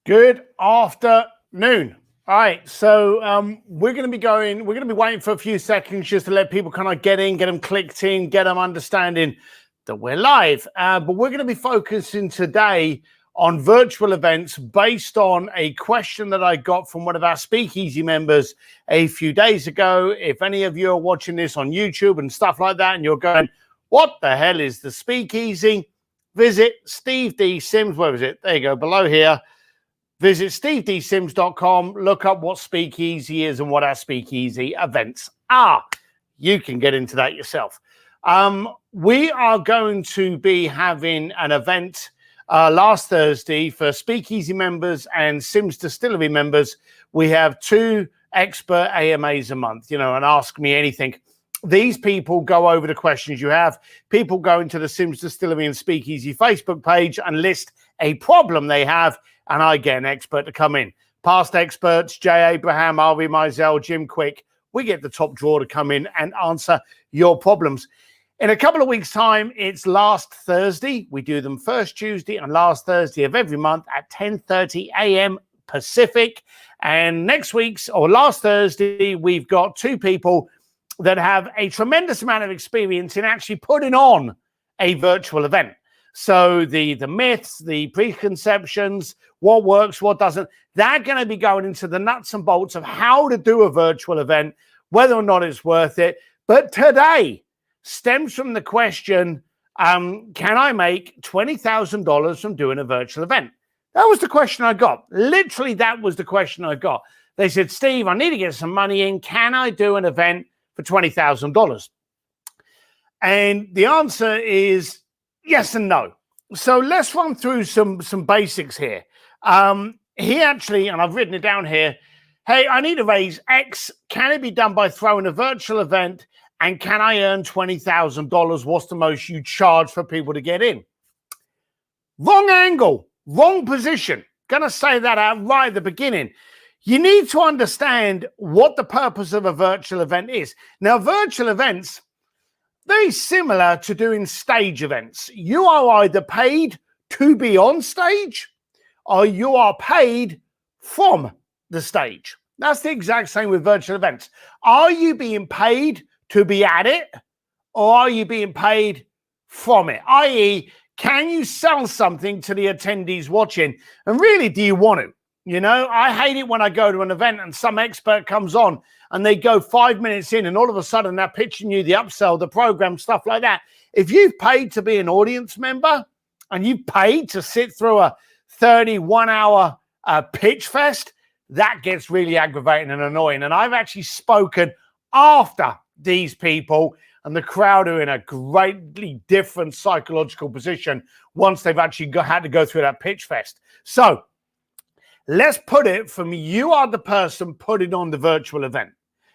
Good afternoon. All right, so we're going to be waiting for a few seconds just to let people kind of get in, get them clicked in, get them understanding that we're live. But we're going to be focusing today on virtual events based on a question that I got from one of our Speakeasy members a few days ago. If any of you are watching this on YouTube and stuff like that, and you're going, what the hell is the Speakeasy? Visit Steve D. Sims. Where is it? There you go, below here. Visit stevedsims.com, look up what Speakeasy is and what our Speakeasy events are. You can get into that yourself. We are going to be having an event last Thursday for Speakeasy members and Sims Distillery members. We have 2 expert AMAs a month, and Ask Me Anything. These people go over the questions you have. People go into the Sims Distillery and Speakeasy Facebook page and list a problem they have, and I get an expert to come in. Past experts, Jay Abraham, Harvey Mizell, Jim Quick, we get the top drawer to come in and answer your problems. In a couple of weeks' time, it's last Thursday. We do them first Tuesday and last Thursday of every month at 10:30 a.m. Pacific. And last Thursday, we've got 2 people that have a tremendous amount of experience in actually putting on a virtual event. So the myths, the preconceptions, what works, what doesn't, they're going to be going into the nuts and bolts of how to do a virtual event, whether or not it's worth it. But today stems from the question, can I make $20,000 from doing a virtual event? That was the question I got. Literally, that was the question I got. They said, Steve, I need to get some money in. Can I do an event for $20,000? And the answer is yes and no. So let's run through some basics here. He actually, and I've written it down here, hey, I need to raise X. Can it be done by throwing a virtual event? And can I earn $20,000? What's the most you charge for people to get in? Wrong angle, wrong position. Gonna say that out right at the beginning. You need to understand what the purpose of a virtual event is. Now, virtual events, very similar to doing stage events. You are either paid to be on stage or you are paid from the stage. That's the exact same with virtual events. Are you being paid to be at it or are you being paid from it? I.e., can you sell something to the attendees watching? And really, do you want to? I hate it when I go to an event and some expert comes on and they go 5 minutes in and all of a sudden they're pitching you the upsell, the program, stuff like that. If you've paid to be an audience member and you've paid to sit through a 31-hour pitch fest, that gets really aggravating and annoying. And I've actually spoken after these people, and the crowd are in a greatly different psychological position once they've actually had to go through that pitch fest. So let's put it from you are the person putting on the virtual event.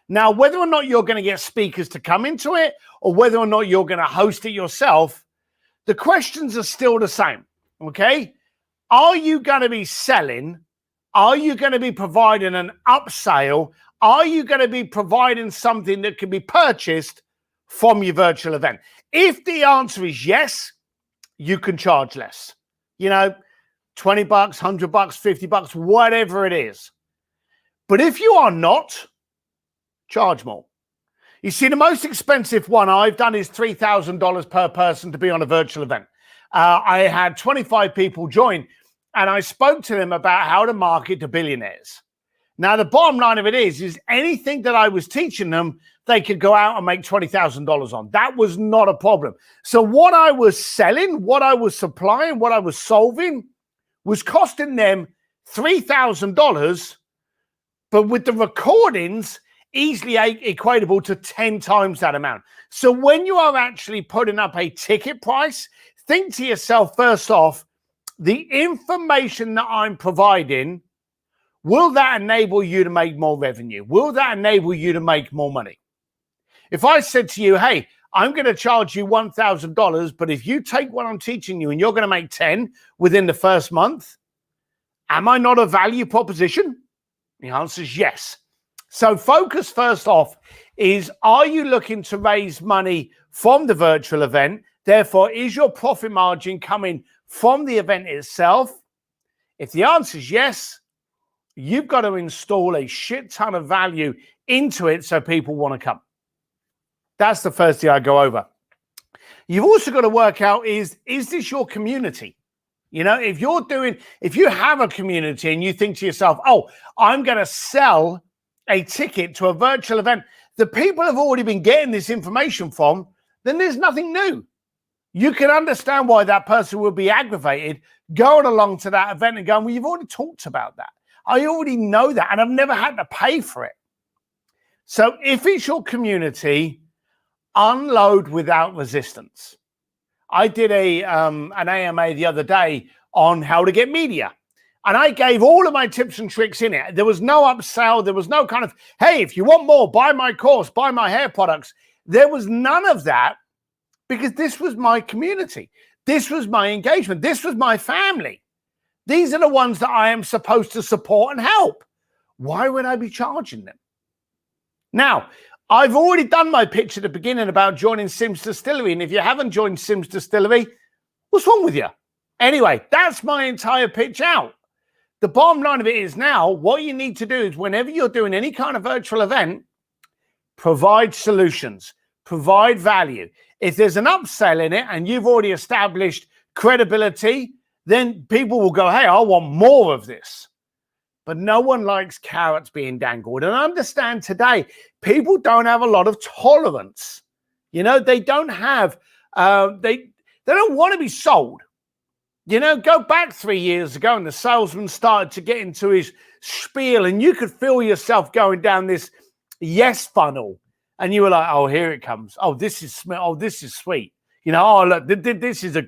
Now, whether or not you're going to get speakers to come into it or whether or not you're going to host it yourself, the questions are still the same, okay? Are you going to be selling? Are you going to be providing an upsale? Are you going to be providing something that can be purchased from your virtual event? If the answer is yes, you can charge less. $20, $100, $50, whatever it is. But if you are not, charge more. You see, the most expensive one I've done is $3,000 per person to be on a virtual event. I had 25 people join, and I spoke to them about how to market to billionaires. Now, the bottom line of it is anything that I was teaching them, they could go out and make $20,000 on. That was not a problem. So what I was selling, what I was supplying, what I was solving was costing them $3,000, but with the recordings easily equatable to 10 times that amount. So when you are actually putting up a ticket price, think to yourself, first off, the information that I'm providing, will that enable you to make more revenue? Will that enable you to make more money? If I said to you, hey, I'm going to charge you $1,000, but if you take what I'm teaching you and you're going to make 10 within the first month, am I not a value proposition? The answer is yes. So focus first off is, are you looking to raise money from the virtual event? Therefore, is your profit margin coming from the event itself? If the answer is yes, you've got to install a shit ton of value into it so people want to come. That's the first thing I go over. You've also got to work out, is this your community? You know, if you have a community and you think to yourself, oh, I'm going to sell a ticket to a virtual event that people have already been getting this information from, then there's nothing new. You can understand why that person will be aggravated going along to that event and going, well, you've already talked about that. I already know that, and I've never had to pay for it. So if it's your community, unload without resistance. I did an AMA the other day on how to get media. And I gave all of my tips and tricks in it. There was no upsell. There was no kind of, hey, if you want more, buy my course, buy my hair products. There was none of that, because this was my community. This was my engagement. This was my family. These are the ones that I am supposed to support and help. Why would I be charging them? Now, I've already done my pitch at the beginning about joining Sim's Distillery. And if you haven't joined Sim's Distillery, what's wrong with you? Anyway, that's my entire pitch out. The bottom line of it is now, what you need to do is whenever you're doing any kind of virtual event, provide solutions, provide value. If there's an upsell in it and you've already established credibility, then people will go, hey, I want more of this. But no one likes carrots being dangled. And I understand today, people don't have a lot of tolerance. You know, they don't have, they don't want to be sold. You know, go back 3 years ago and the salesman started to get into his spiel and you could feel yourself going down this yes funnel. And you were like, oh, here it comes. Oh, this is sweet. You know, oh, look, this is a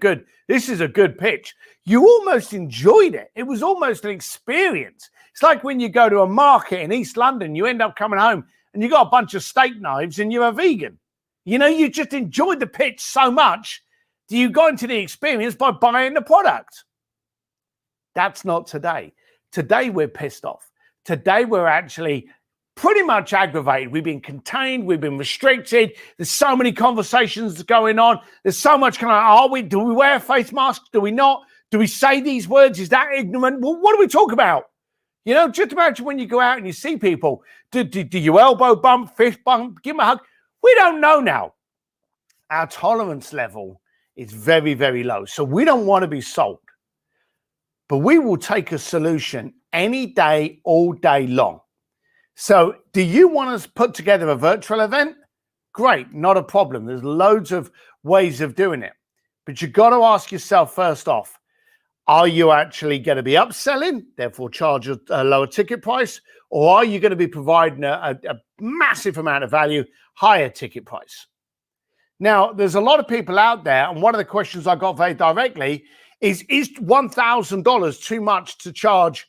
good pitch. You almost enjoyed it. It was almost an experience. It's like when you go to a market in East London, you end up coming home and you got a bunch of steak knives and you're a vegan. You know, you just enjoyed the pitch so much that you got into the experience by buying the product. That's not today. Today, we're pissed off. Today, we're actually pretty much aggravated. We've been contained. We've been restricted. There's so many conversations going on. There's so much kind of, do we wear face masks? Do we not? Do we say these words? Is that ignorant? Well, what do we talk about? You know, just imagine when you go out and you see people, do you elbow bump, fist bump, give them a hug? We don't know now. Our tolerance level is very, very low. So we don't want to be sold. But we will take a solution any day, all day long. So do you want to put together a virtual event? Great, not a problem. There's loads of ways of doing it. But you've got to ask yourself first off, are you actually going to be upselling, therefore charge a lower ticket price? Or are you going to be providing a massive amount of value, higher ticket price? Now, there's a lot of people out there, and one of the questions I got very directly is $1,000 too much to charge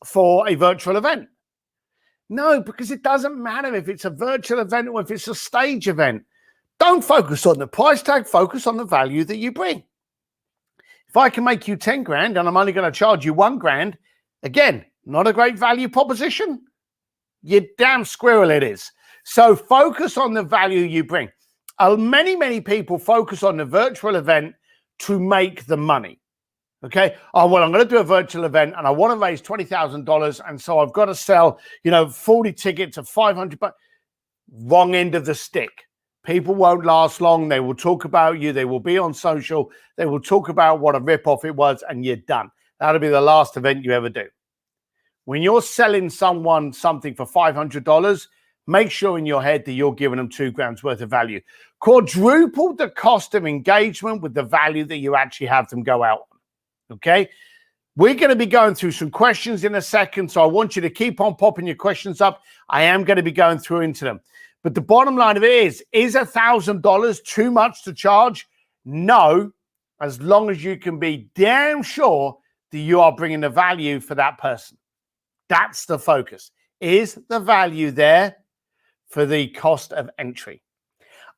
for a virtual event? No, because it doesn't matter if it's a virtual event or if it's a stage event. Don't focus on the price tag, focus on the value that you bring. If I can make you 10 grand and I'm only going to charge you 1 grand, again, not a great value proposition. You damn squirrel it is. So focus on the value you bring. Many people focus on the virtual event to make the money. Okay. Oh, well, I'm going to do a virtual event and I want to raise $20,000. And so I've got to sell, 40 tickets of 500. But wrong end of the stick. People won't last long. They will talk about you. They will be on social. They will talk about what a ripoff it was, and you're done. That'll be the last event you ever do. When you're selling someone something for $500, make sure in your head that you're giving them 2 grand's worth of value. Quadruple the cost of engagement with the value that you actually have them go out on. Okay? We're going to be going through some questions in a second, so I want you to keep on popping your questions up. I am going to be going through into them. But the bottom line of it is $1,000 too much to charge? No, as long as you can be damn sure that you are bringing the value for that person. That's the focus. Is the value there for the cost of entry?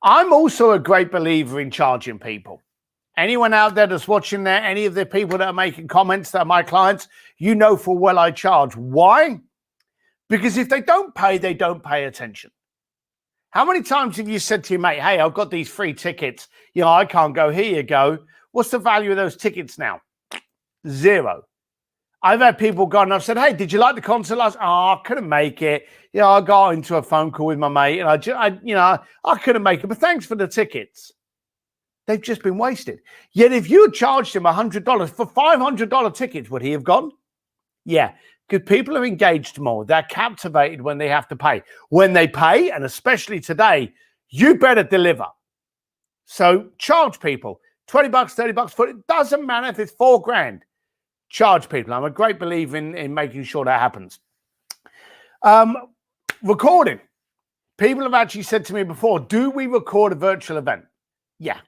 I'm also a great believer in charging people. Anyone out there that's watching there, any of the people that are making comments that are my clients, you know full well I charge. Why? Because if they don't pay, they don't pay attention. How many times have you said to your mate, hey, I've got these free tickets. I can't go. Here you go. What's the value of those tickets now? 0. I've had people go and I've said, hey, did you like the concert last? Oh, I couldn't make it. I got into a phone call with my mate and I couldn't make it, but thanks for the tickets. They've just been wasted. Yet if you had charged him $100 for $500 tickets, would he have gone? Yeah, because people are engaged more. They're captivated when they have to pay. When they pay, and especially today, you better deliver. So charge people $20, $30 for it. Doesn't matter if it's $4,000. Charge people. I'm a great believer in making sure that happens. Recording. People have actually said to me before, do we record a virtual event? Yeah.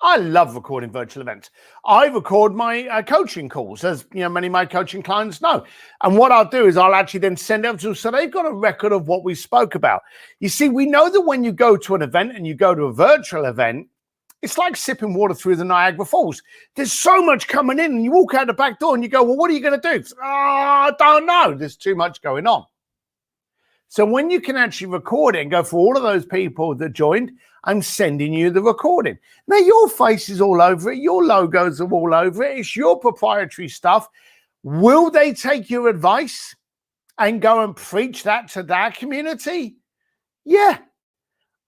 I love recording virtual events. I record my coaching calls, as many of my coaching clients know. And what I'll do is I'll actually then send them to, so they've got a record of what we spoke about. You see, we know that when you go to an event and you go to a virtual event, it's like sipping water through the Niagara Falls. There's so much coming in and you walk out the back door and you go, well, what are you going to do? I don't know. There's too much going on. So when you can actually record it and go for all of those people that joined, I'm sending you the recording. Now, your face is all over it. Your logos are all over it. It's your proprietary stuff. Will they take your advice and go and preach that to their community? Yeah.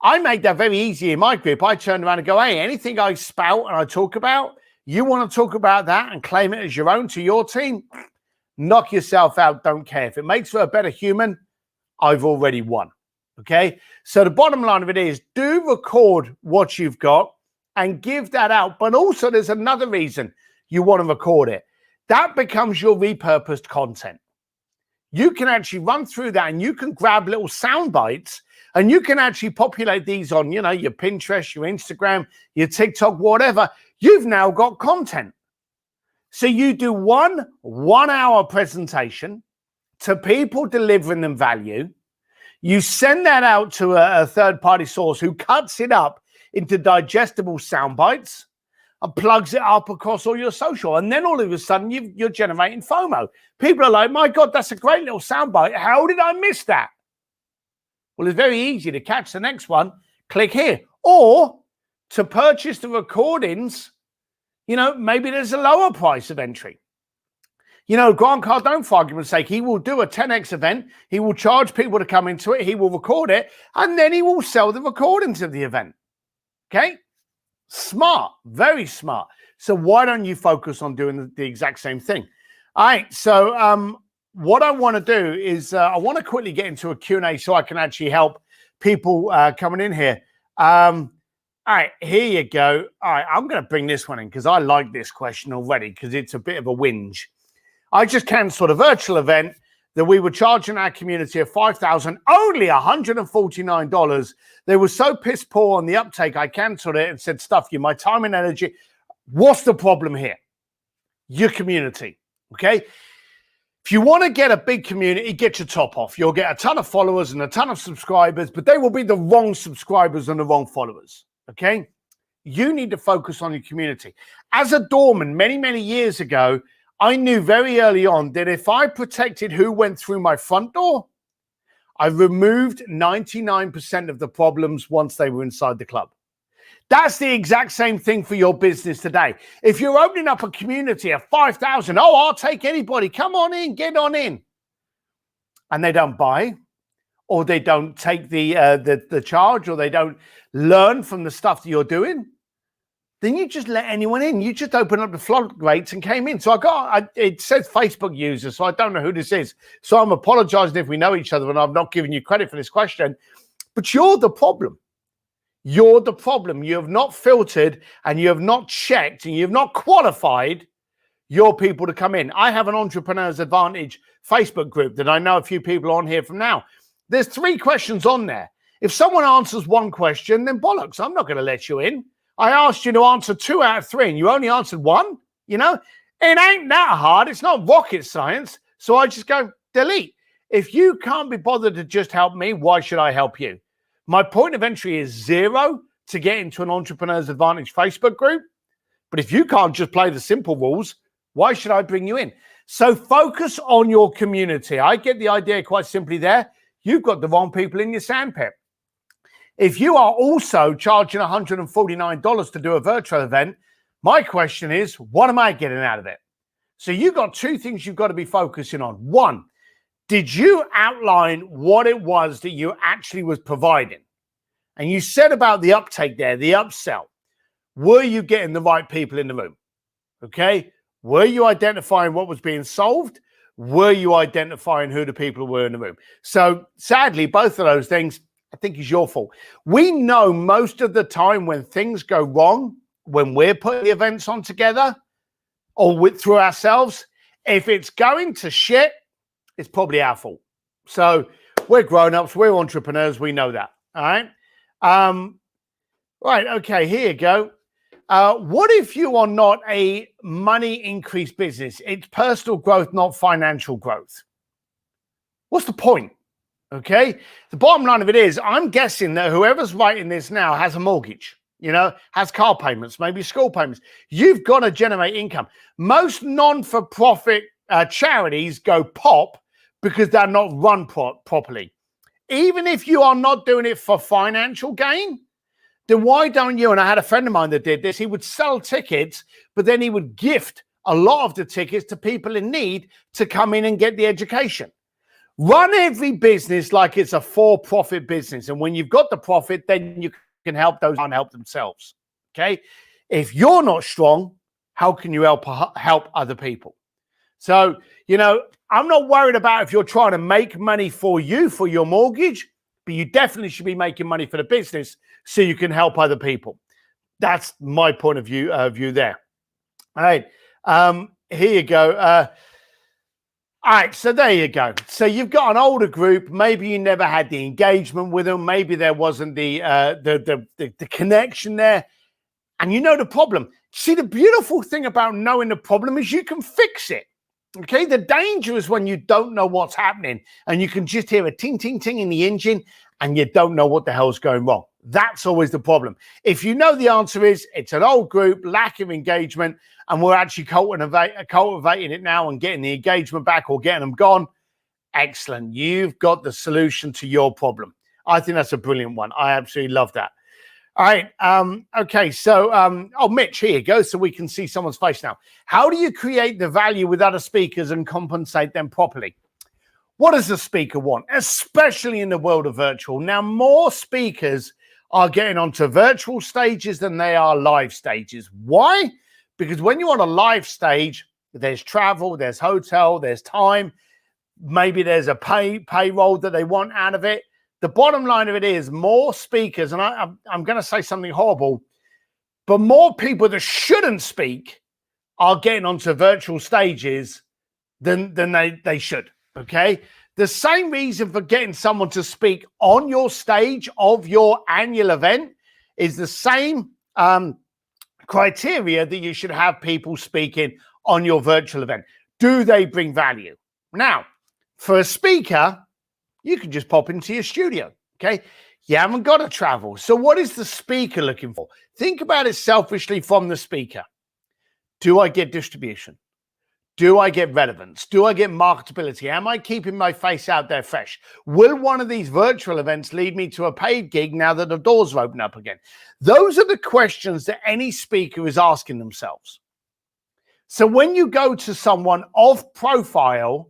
I make that very easy in my group. I turn around and go, hey, anything I spout and I talk about, you want to talk about that and claim it as your own to your team? Knock yourself out. Don't care. If it makes for a better human, I've already won. Okay. So the bottom line of it is, do record what you've got and give that out. But also there's another reason you want to record it. That becomes your repurposed content. You can actually run through that and you can grab little sound bites and you can actually populate these on, your Pinterest, your Instagram, your TikTok, whatever. You've now got content. So you do one 1-hour presentation to people delivering them value. You send that out to a third-party source who cuts it up into digestible sound bites and plugs it up across all your social. And then all of a sudden, you're generating FOMO. People are like, my God, that's a great little sound bite. How did I miss that? Well, it's very easy to catch the next one. Click here. Or to purchase the recordings, maybe there's a lower price of entry. Grant Cardone, for argument's sake, he will do a 10X event. He will charge people to come into it. He will record it. And then he will sell the recordings of the event. Okay? Smart. Very smart. So why don't you focus on doing the exact same thing? All right. So what I want to do is I want to quickly get into a Q&A so I can actually help people coming in here. All right. Here you go. All right. I'm going to bring this one in because I like this question already because it's a bit of a whinge. I just canceled a virtual event that we were charging our community of $5,000, only $149. They were so piss poor on the uptake, I canceled it and said, stuff you, my time and energy. What's the problem here? Your community, okay? If you want to get a big community, get your top off. You'll get a ton of followers and a ton of subscribers, but they will be the wrong subscribers and the wrong followers, okay? You need to focus on your community. As a doorman many, many years ago, I knew very early on that if I protected who went through my front door, I removed 99% of the problems once they were inside the club. That's the exact same thing for your business today. If you're opening up a community of 5,000, I'll take anybody. Come on in, get on in. And they don't buy, or they don't take the charge, or they don't learn from the stuff that you're doing, then you just let anyone in. You just open up the floodgates and came in. So it says Facebook user, so I don't know who this is. So I'm apologizing if we know each other and I'm not giving you credit for this question. But you're the problem. You're the problem. You have not filtered and you have not checked and you have not qualified your people to come in. I have an Entrepreneur's Advantage Facebook group that I know a few people on here from now. There's 3 questions on there. If someone answers 1 question, then bollocks, I'm not going to let you in. I asked you to answer 2 out of 3 and you only answered 1, It ain't that hard. It's not rocket science. So I just go delete. If you can't be bothered to just help me, why should I help you? My point of entry is 0 to get into an Entrepreneur's Advantage Facebook group. But if you can't just play the simple rules, why should I bring you in? So focus on your community. I get the idea quite simply there. You've got the wrong people in your sandpit. If you are also charging $149 to do a virtual event, my question is, what am I getting out of it? So you got two things you've got to be focusing on. One, did you outline what it was that you actually was providing? And you said about the uptake there, the upsell. Were you getting the right people in the room? Okay. Were you identifying what was being solved? Were you identifying who the people were in the room? So sadly, both of those things, I think, is your fault. We know most of the time when things go wrong, when we're putting the events on together or through ourselves, if it's going to shit, it's probably our fault. So we're grown-ups, we're entrepreneurs, we know that. All right. Right. Okay. Here you go. What if you are not a money increase business? It's personal growth, not financial growth. What's the point? Okay. The bottom line of it is, I'm guessing that whoever's writing this now has a mortgage, has car payments, maybe school payments. You've got to generate income. Most non-for-profit charities go pop because they're not run properly. Even if you are not doing it for financial gain, then why don't you? And I had a friend of mine that did this. He would sell tickets, but then he would gift a lot of the tickets to people in need to come in and get the education. Run every business like it's a for-profit business. And when you've got the profit, then you can help those who can't help themselves. Okay. If you're not strong, how can you help other people? So, I'm not worried about if you're trying to make money for your mortgage, but you definitely should be making money for the business so you can help other people. That's my point of view there. All right. Here you go. All right. So there you go. So you've got an older group. Maybe you never had the engagement with them. Maybe there wasn't the connection there. And the problem. See, the beautiful thing about knowing the problem is you can fix it. Okay, the danger is when you don't know what's happening and you can just hear a ting, ting, ting in the engine and you don't know what the hell's going wrong. That's always the problem. If you know the answer is it's an old group, lack of engagement, and we're actually cultivating it now and getting the engagement back or getting them gone, excellent. You've got the solution to your problem. I think that's a brilliant one. I absolutely love that. All right. Okay. So, Mitch, here you go. So we can see someone's face now. How do you create the value with other speakers and compensate them properly? What does the speaker want, especially in the world of virtual? Now, more speakers are getting onto virtual stages than they are live stages. Why? Because when you're on a live stage, there's travel, there's hotel, there's time. Maybe there's a payroll that they want out of it. The bottom line of it is more speakers, and I'm going to say something horrible, but more people that shouldn't speak are getting onto virtual stages than they should, okay? The same reason for getting someone to speak on your stage of your annual event is the same criteria that you should have people speaking on your virtual event. Do they bring value? Now, for a speaker, you can just pop into your studio, okay? You haven't got to travel. So what is the speaker looking for? Think about it selfishly from the speaker. Do I get distribution? Do I get relevance? Do I get marketability? Am I keeping my face out there fresh? Will one of these virtual events lead me to a paid gig now that the doors are open up again? Those are the questions that any speaker is asking themselves. So when you go to someone off profile,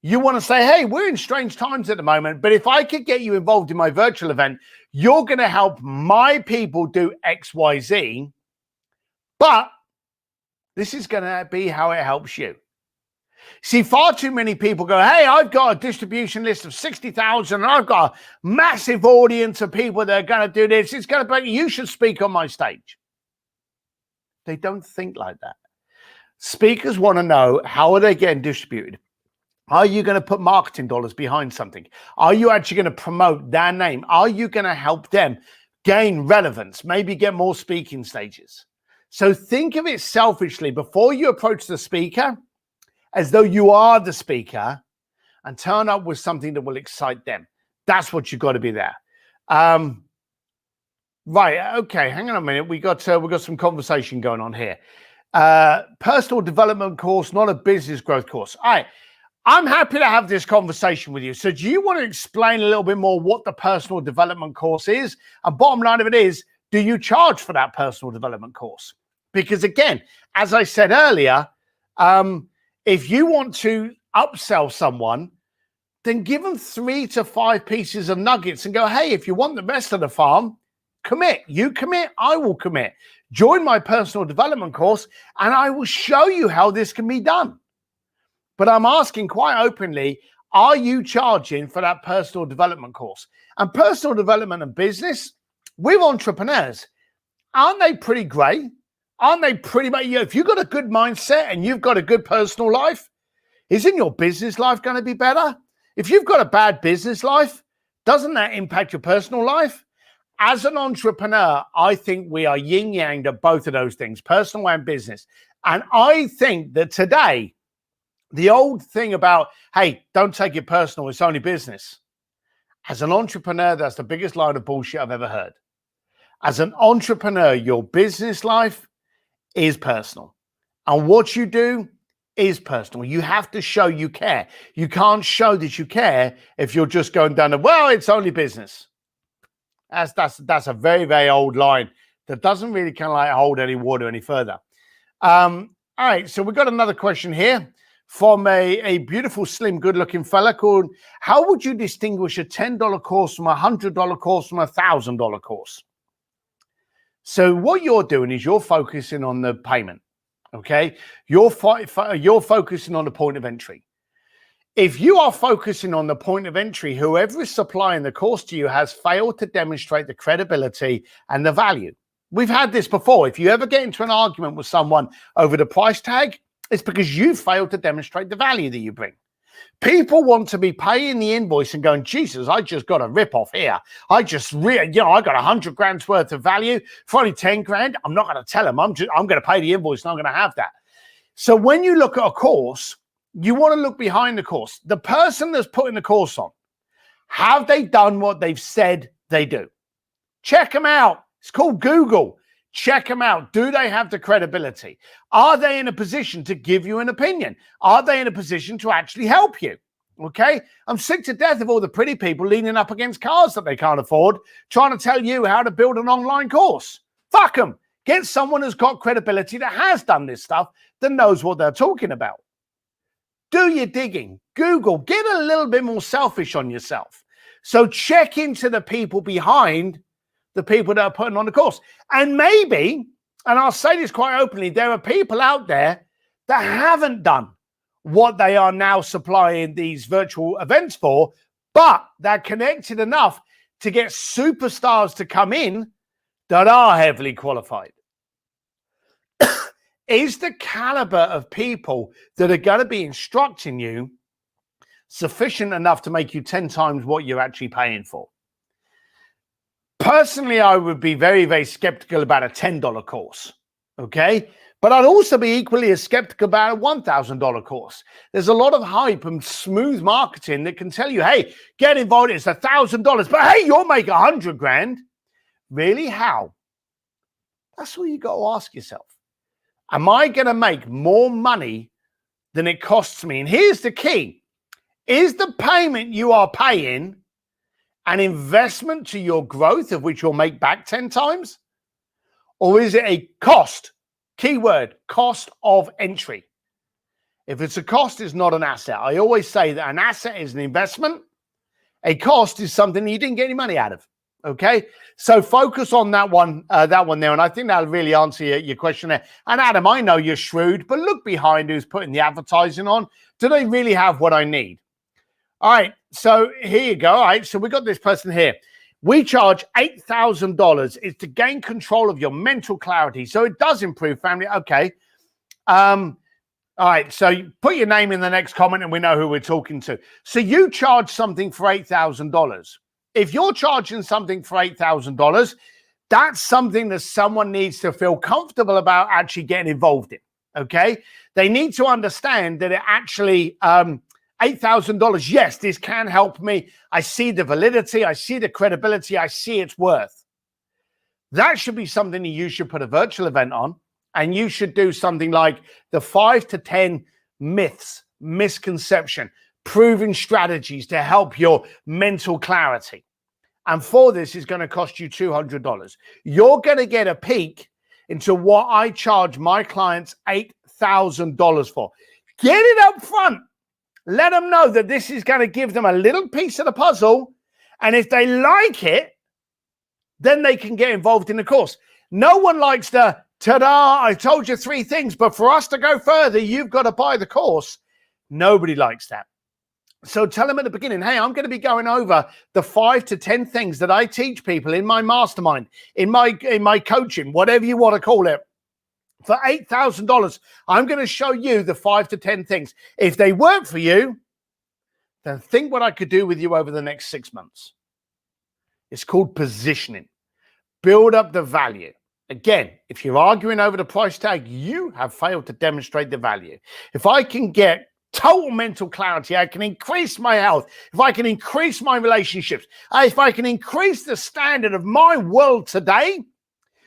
you want to say, hey, we're in strange times at the moment, but if I could get you involved in my virtual event, you're going to help my people do X, Y, Z, but this is going to be how it helps you. See, far too many people go, hey, I've got a distribution list of 60,000 and I've got a massive audience of people that are going to do this. It's going to be, you should speak on my stage. They don't think like that. Speakers want to know, how are they getting distributed? Are you going to put marketing dollars behind something? Are you actually going to promote their name? Are you going to help them gain relevance, maybe get more speaking stages? So think of it selfishly before you approach the speaker as though you are the speaker and turn up with something that will excite them. That's what you've got to be there. Right. Okay. Hang on a minute. We got some conversation going on here. Personal development course, not a business growth course. All right. I'm happy to have this conversation with you. So do you want to explain a little bit more what the personal development course is? And bottom line of it is, do you charge for that personal development course? Because again, as I said earlier, If you want to upsell someone, then give them 3 to 5 pieces of nuggets and go, hey, if you want the rest of the farm, commit. You commit, I will commit. Join my personal development course and I will show you how this can be done. But I'm asking quite openly, are you charging for that personal development course? And personal development and business, we're entrepreneurs. Aren't they pretty great? Aren't they pretty much, if you've got a good mindset and you've got a good personal life, isn't your business life going to be better? If you've got a bad business life, doesn't that impact your personal life? As an entrepreneur, I think we are yin-yang to both of those things, personal and business. And I think that today, the old thing about, hey, don't take it personal, it's only business. As an entrepreneur, that's the biggest line of bullshit I've ever heard. As an entrepreneur, your business life is personal. And what you do is personal. You have to show you care. You can't show that you care if you're just going down the, well, it's only business. That's a very, very old line that doesn't really kind of like hold any water any further. All right, so we've got another question here from a beautiful, slim, good-looking fella called, how would you distinguish a $10 course from a $100 course from a $1,000 course? So what you're doing is you're focusing on the payment, okay? You're focusing on the point of entry. If you are focusing on the point of entry, whoever is supplying the course to you has failed to demonstrate the credibility and the value. We've had this before. If you ever get into an argument with someone over the price tag, it's because you failed to demonstrate the value that you bring. People want to be paying the invoice and going, Jesus, I just got a rip-off here. I got 100 grand's worth of value for only 10 grand. I'm not going to tell them. I'm going to pay the invoice and I'm going to have that. So when you look at a course, you want to look behind the course. The person that's putting the course on, have they done what they've said they do? Check them out. It's called Google. Check them out. Do they have the credibility? Are they in a position to give you an opinion? Are they in a position to actually help you? Okay? I'm sick to death of all the pretty people leaning up against cars that they can't afford, trying to tell you how to build an online course. Fuck them. Get someone who's got credibility that has done this stuff, that knows what they're talking about. Do your digging. Google. Get a little bit more selfish on yourself. So check into the people behind the people that are putting on the course. And maybe, and I'll say this quite openly, there are people out there that haven't done what they are now supplying these virtual events for, but they're connected enough to get superstars to come in that are heavily qualified. Is the caliber of people that are going to be instructing you sufficient enough to make you 10 times what you're actually paying for? Personally, I would be very, very skeptical about a $10 course, okay? But I'd also be equally as skeptical about a $1,000 course. There's a lot of hype and smooth marketing that can tell you, hey, get involved, it's $1,000, but hey, you'll make 100 grand. Really? How? That's what you got to ask yourself. Am I going to make more money than it costs me? And here's the key. Is the payment you are paying an investment to your growth of which you'll make back 10 times? Or is it a cost? Keyword, cost of entry. If it's a cost, it's not an asset. I always say that an asset is an investment. A cost is something you didn't get any money out of. Okay, so focus on that one there, and I think that'll really answer your question there. And Adam, I know you're shrewd, but look behind who's putting the advertising on. Do they really have what I need? All right, so here you go. All right, so we got this person here. We charge $8,000. It's to gain control of your mental clarity, so it does improve family. Okay. All right, so you put your name in the next comment, and we know who we're talking to. So you charge something for $8,000. If you're charging something for $8,000, that's something that someone needs to feel comfortable about actually getting involved in, okay? They need to understand that it actually, $8,000, yes, this can help me. I see the validity, I see the credibility, I see its worth. That should be something that you should put a virtual event on, and you should do something like the 5 to 10 myths, misconception, proven strategies to help your mental clarity. And for this is going to cost you $200. You're going to get a peek into what I charge my clients $8,000 for. Get it up front. Let them know that this is going to give them a little piece of the puzzle. And if they like it, then they can get involved in the course. No one likes the, ta-da, I told you 3 things, but for us to go further, you've got to buy the course. Nobody likes that. So tell them at the beginning, hey, I'm going to be going over the 5 to 10 things that I teach people in my mastermind, in my coaching, whatever you want to call it. For $8,000, I'm going to show you the 5 to 10 things. If they work for you, then think what I could do with you over the next 6 months. It's called positioning. Build up the value. Again, if you're arguing over the price tag, you have failed to demonstrate the value. If I can get total mental clarity, I can increase my health, if I can increase my relationships, if I can increase the standard of my world today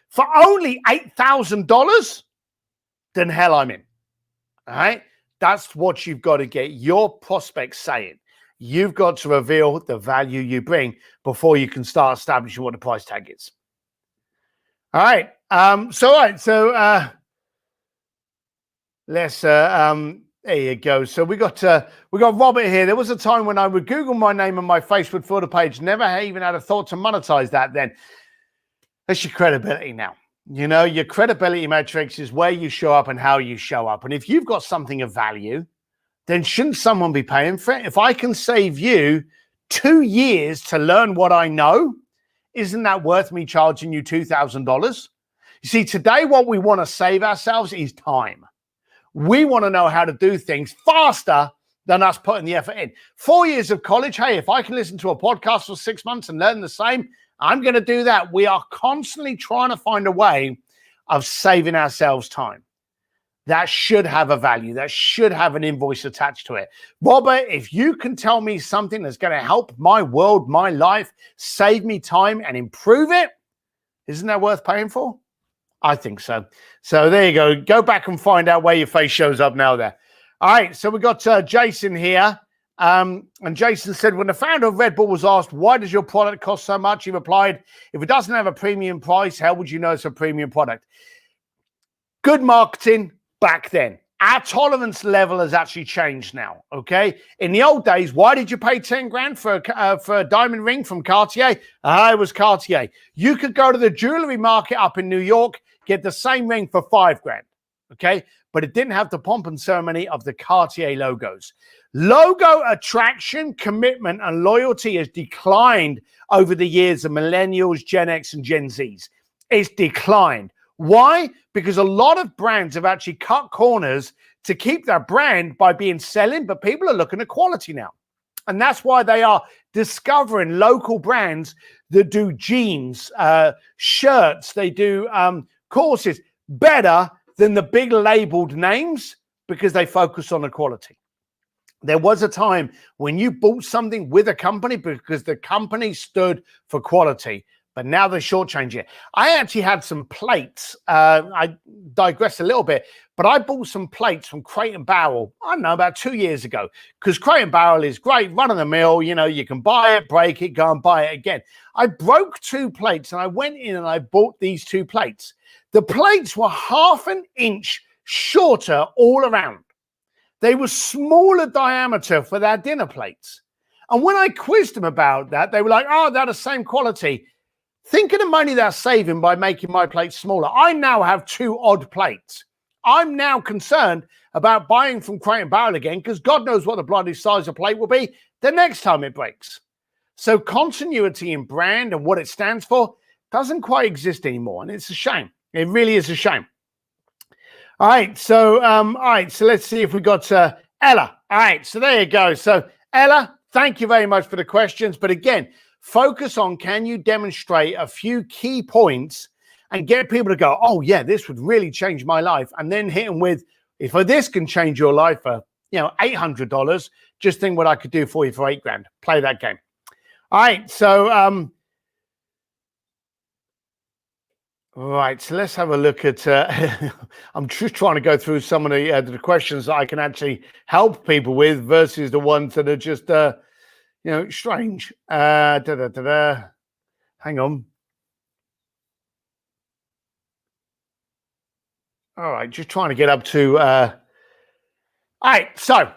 for only $8,000, then hell, I'm in. All right? That's what you've got to get your prospects saying. You've got to reveal the value you bring before you can start establishing what the price tag is. All right. Let's there you go. So we got Robert here. There was a time when I would Google my name and my face would fill the page. Never even had a thought to monetize that then. That's your credibility now. You know, your credibility metrics is where you show up and how you show up. And if you've got something of value, then shouldn't someone be paying for it? If I can save you 2 years to learn what I know, isn't that worth me charging you $2,000? You see, today what we want to save ourselves is time. We want to know how to do things faster than us putting the effort in. 4 years of college, hey, if I can listen to a podcast for 6 months and learn the same, I'm going to do that. We are constantly trying to find a way of saving ourselves time. That should have a value. That should have an invoice attached to it. Robert, if you can tell me something that's going to help my world, my life, save me time and improve it, isn't that worth paying for? I think so. So there you go. Go back and find out where your face shows up now there. All right. So we got Jason here. And Jason said, when the founder of Red Bull was asked, why does your product cost so much? He replied, if it doesn't have a premium price, how would you know it's a premium product? Good marketing back then. Our tolerance level has actually changed now, okay? In the old days, why did you pay 10 grand for a diamond ring from Cartier? It was Cartier. You could go to the jewelry market up in New York, get the same ring for 5 grand, okay? But it didn't have the pomp and ceremony of the Cartier logos. Logo attraction, commitment, and loyalty has declined over the years of millennials, Gen X, and Gen Zs. It's declined. Why? Because a lot of brands have actually cut corners to keep their brand by being selling, but people are looking at quality now. And that's why they are discovering local brands that do jeans, shirts, they do courses better than the big labeled names because they focus on the quality. There was a time when you bought something with a company because the company stood for quality, but now they shortchange it. I actually had some plates. I digress a little bit, but I bought some plates from Crate and Barrel, I don't know, about 2 years ago, because Crate and Barrel is great, run of the mill. You know, you can buy it, break it, go and buy it again. I broke 2 plates and I went in and I bought these 2 plates. The plates were ½ an inch shorter all around. They were smaller diameter for their dinner plates. And when I quizzed them about that, they were like, oh, they're the same quality. Think of the money they're saving by making my plates smaller. I now have 2 odd plates. I'm now concerned about buying from Crate and Barrel again because God knows what the bloody size of plate will be the next time it breaks. So continuity in brand and what it stands for doesn't quite exist anymore. And it's a shame. It really is a shame. All right, so let's see if we got Ella. All right, so there you go. So Ella, thank you very much for the questions. But again, focus on, can you demonstrate a few key points and get people to go, oh yeah, this would really change my life. And then hit them with, if this can change your life for, $800, just think what I could do for you for 8 grand. Play that game. All right, so right, so let's have a look at, I'm just trying to go through some of the questions that I can actually help people with versus the ones that are just, strange. Hang on. All right, just trying to get up to All right, so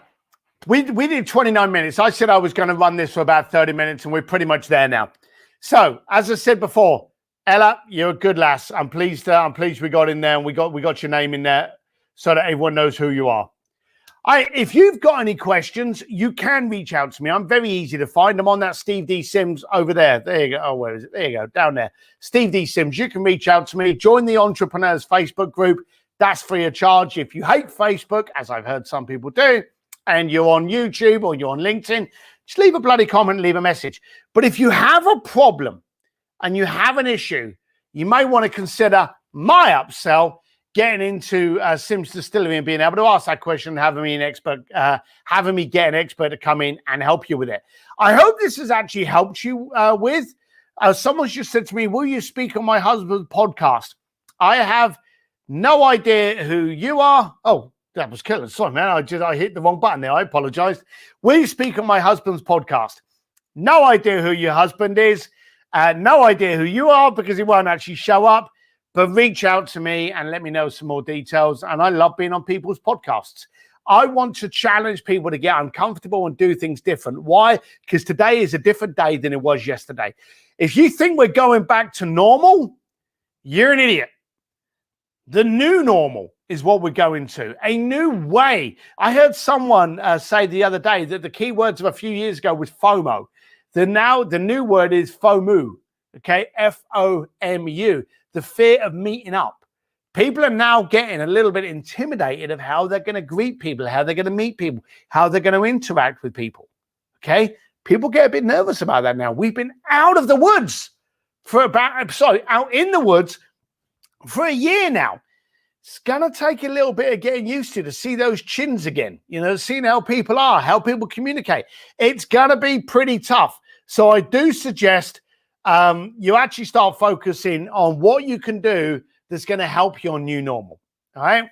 we did 29 minutes. I said I was going to run this for about 30 minutes, and we're pretty much there now. So, as I said before, Ella, you're a good lass. I'm pleased we got in there, and we got your name in there so that everyone knows who you are. If you've got any questions, you can reach out to me. I'm very easy to find. I'm on that Steve D. Sims over there. There you go. Oh, where is it? There you go. Down there. Steve D. Sims. You can reach out to me. Join the Entrepreneurs Facebook group. That's free of charge. If you hate Facebook, as I've heard some people do, and you're on YouTube or you're on LinkedIn, just leave a bloody comment, leave a message. But if you have a problem and you have an issue, you may want to consider my upsell, getting into Sims Distillery and being able to ask that question, having me get an expert to come in and help you with it. I hope this has actually helped you with. Someone's just said to me, will you speak on my husband's podcast? I have no idea who you are. Oh, that was killer. Sorry, man. I hit the wrong button there. I apologize. Will you speak on my husband's podcast? No idea who your husband is. No idea who you are because he won't actually show up. But reach out to me and let me know some more details. And I love being on people's podcasts. I want to challenge people to get uncomfortable and do things different. Why? Because today is a different day than it was yesterday. If you think we're going back to normal, you're an idiot. The new normal is what we're going to, a new way. I heard someone say the other day that the key words of a few years ago was FOMO. The new word is FOMU, okay? FOMU, the fear of meeting up. People are now getting a little bit intimidated of how they're going to greet people, how they're going to meet people, how they're going to interact with people, okay? People get a bit nervous about that now. We've been out in the woods for a year now. It's going to take a little bit of getting used to see those chins again, seeing how people are, how people communicate. It's going to be pretty tough. So I do suggest you actually start focusing on what you can do that's going to help your new normal. All right.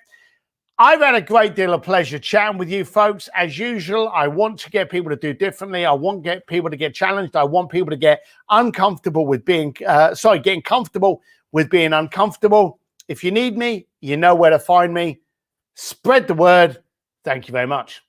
I've had a great deal of pleasure chatting with you folks. As usual, I want to get people to do differently. I want to get people to get challenged. I want people to get uncomfortable with getting comfortable with being uncomfortable. If you need me, you know where to find me. Spread the word. Thank you very much.